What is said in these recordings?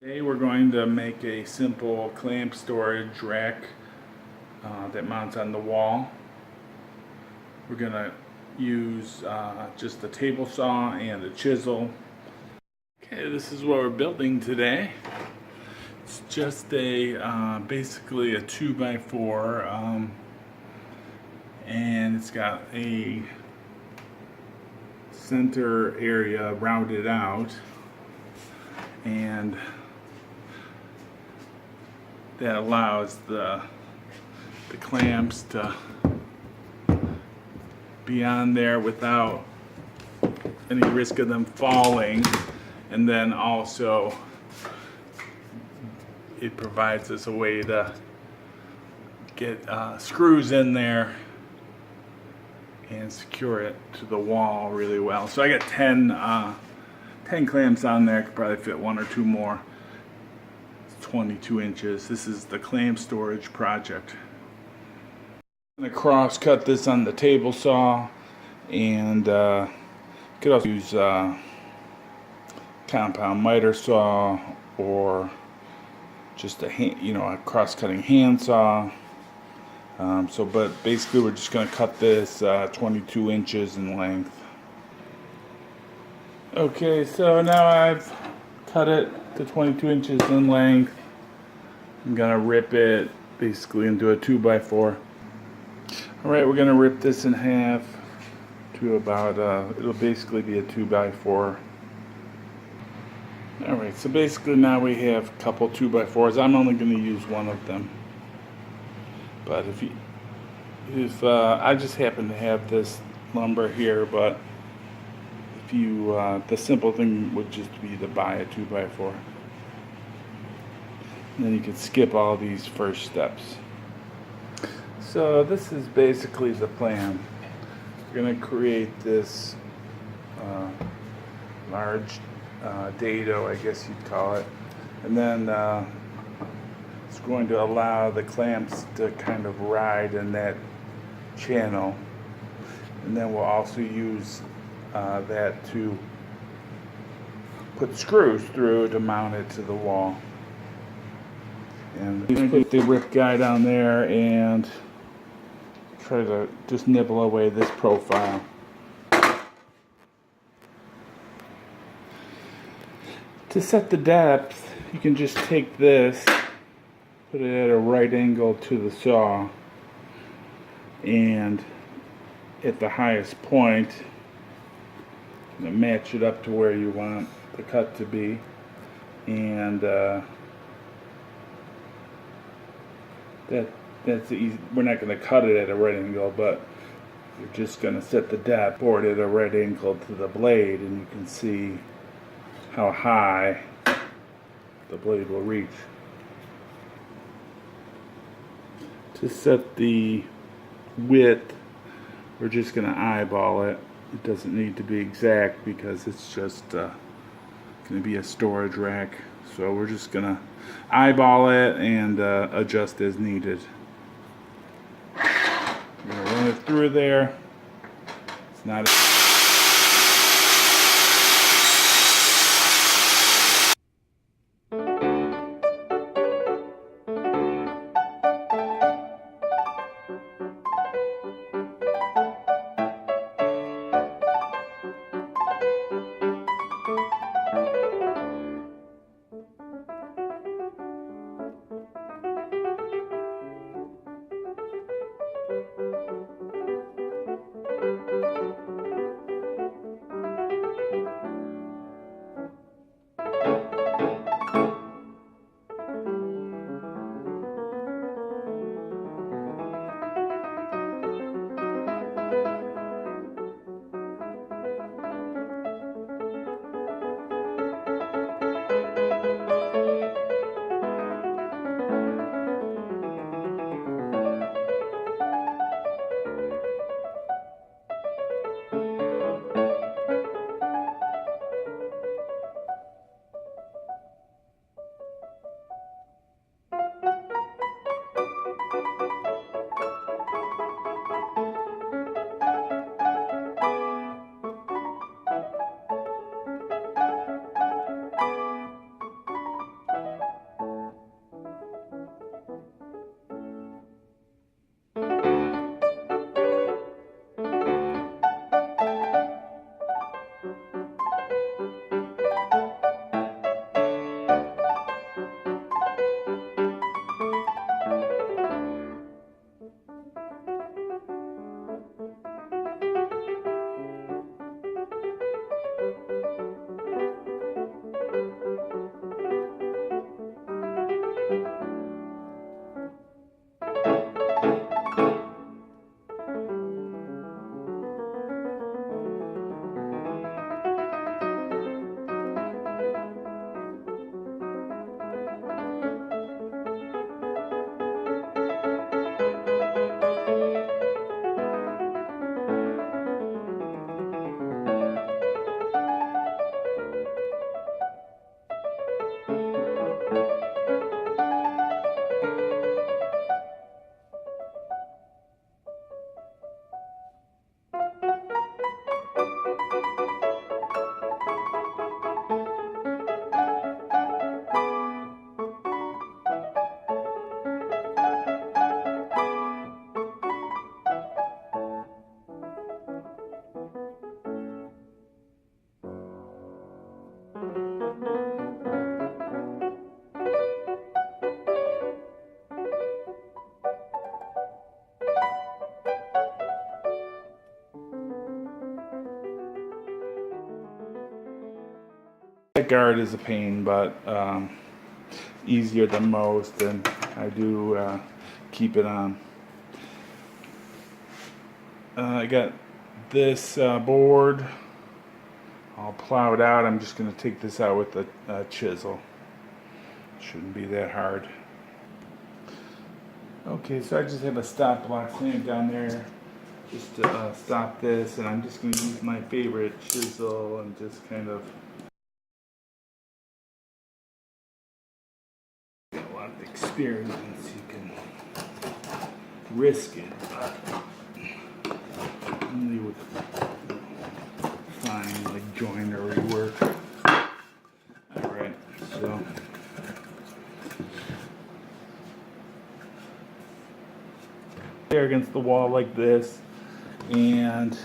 Today we're going to make a simple clamp storage rack that mounts on the wall. We're going to use just a table saw and a chisel. Okay, this is what we're building today. It's just a basically a 2x4 and it's got a center area rounded out, and that allows the clamps to be on there without any risk of them falling. And then also it provides us a way to get screws in there and secure it to the wall really well. So I got 10 clamps on there. I could probably fit one or two more. 22 inches. This is the clamp storage project. I'm going to cross cut this on the table saw, and could also use compound miter saw or just a a cross cutting hand saw. But basically we're just going to cut this 22 inches in length. Okay, so now I've cut it to 22 inches in length. I'm gonna rip it basically into a 2x4. Alright, we're gonna rip this in half to about, it'll basically be a 2x4. Alright, so basically now we have a couple 2x4s. I'm only gonna use one of them. But if I just happen to have this lumber here, but if you, the simple thing would just be to buy a 2x4. And then you can skip all these first steps. So this is basically the plan. We're going to create this large dado, I guess you'd call it. And then it's going to allow the clamps to kind of ride in that channel. And then we'll also use that to put screws through to mount it to the wall. And I'm going to put the rip guy down there and try to just nibble away this profile. To set the depth, you can just take this, put it at a right angle to the saw, and at the highest point, match it up to where you want the cut to be, and that's easy. We're not going to cut it at a right angle, but you're just going to set the depth board at a right angle to the blade, and you can see how high the blade will reach. To set the width, we're just going to eyeball it. It doesn't need to be exact because it's just going to be a storage rack. So we're just going to eyeball it and adjust as needed. We're going to run it through there. It's not That guard is a pain, but easier than most, and I do keep it on. I got this board all plowed out. I'm just going to take this out with a chisel. Shouldn't be that hard. Okay, so I just have a stop block clamp down there just to stop this, and I'm just going to use my favorite chisel and just kind of get a lot of experience. You can risk it, but only with fine like joinery work. Alright, so there against the wall like this, and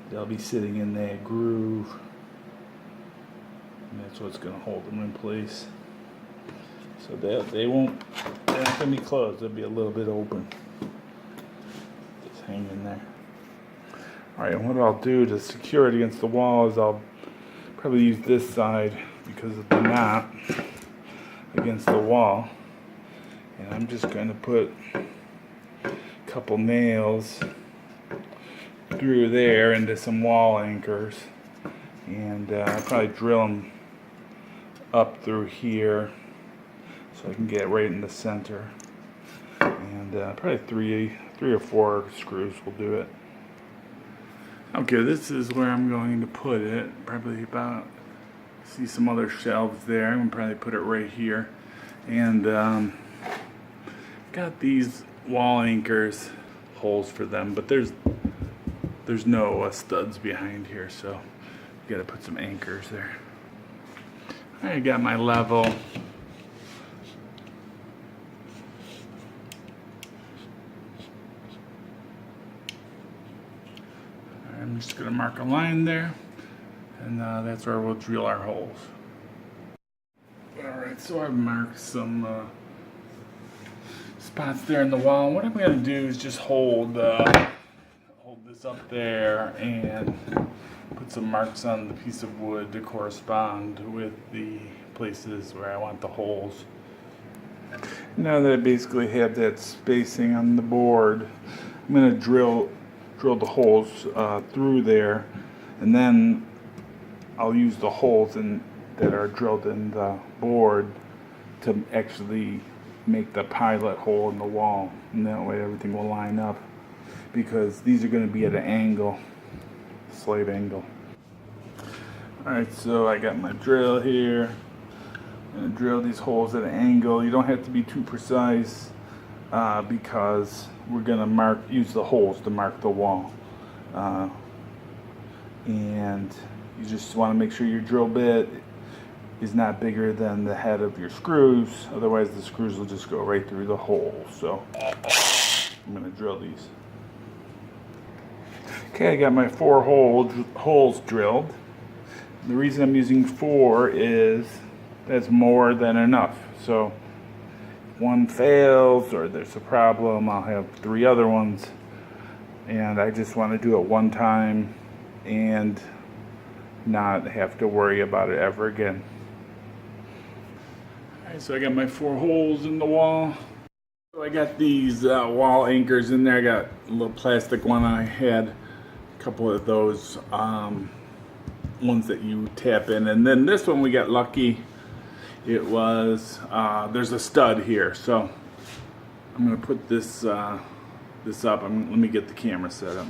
they'll be sitting in that groove, and that's what's going to hold them in place. So they're not going to be closed, they'll be a little bit open. Just hang in there. Alright, and what I'll do to secure it against the wall is I'll probably use this side because of the knot against the wall. And I'm just going to put a couple nails through there into some wall anchors. And I'll probably drill them up through here so I can get right in the center. And probably three or four screws will do it. Okay, this is where I'm going to put it. Probably about, see some other shelves there. I'm going to probably put it right here. And got these wall anchors, holes for them, but there's no studs behind here, so you got to put some anchors there. I got my level. I'm just going to mark a line there, and that's where we'll drill our holes. Alright, so I've marked some spots there in the wall. What I'm going to do is just hold this up there and put some marks on the piece of wood to correspond with the places where I want the holes. Now that I basically have that spacing on the board, I'm going to drill the holes through there, and then I'll use the holes that are drilled in the board to actually make the pilot hole in the wall, and that way everything will line up, because these are going to be at an angle, slight angle. Alright, so I got my drill here. I'm going to drill these holes at an angle. You don't have to be too precise because we're going to use the holes to mark the wall, and you just want to make sure your drill bit is not bigger than the head of your screws, otherwise the screws will just go right through the hole. So I'm going to drill these. Okay, I got my 4 holes drilled. The reason I'm using 4 is that's more than enough. So if one fails or there's a problem, I'll have 3 other ones, and I just want to do it one time and not have to worry about it ever again. Alright, so I got my 4 holes in the wall. So I got these wall anchors in there. I got a little plastic one. I had a couple of those ones that you tap in, and then this one we got lucky. It was there's a stud here, so I'm gonna put this up. Let me get the camera set up.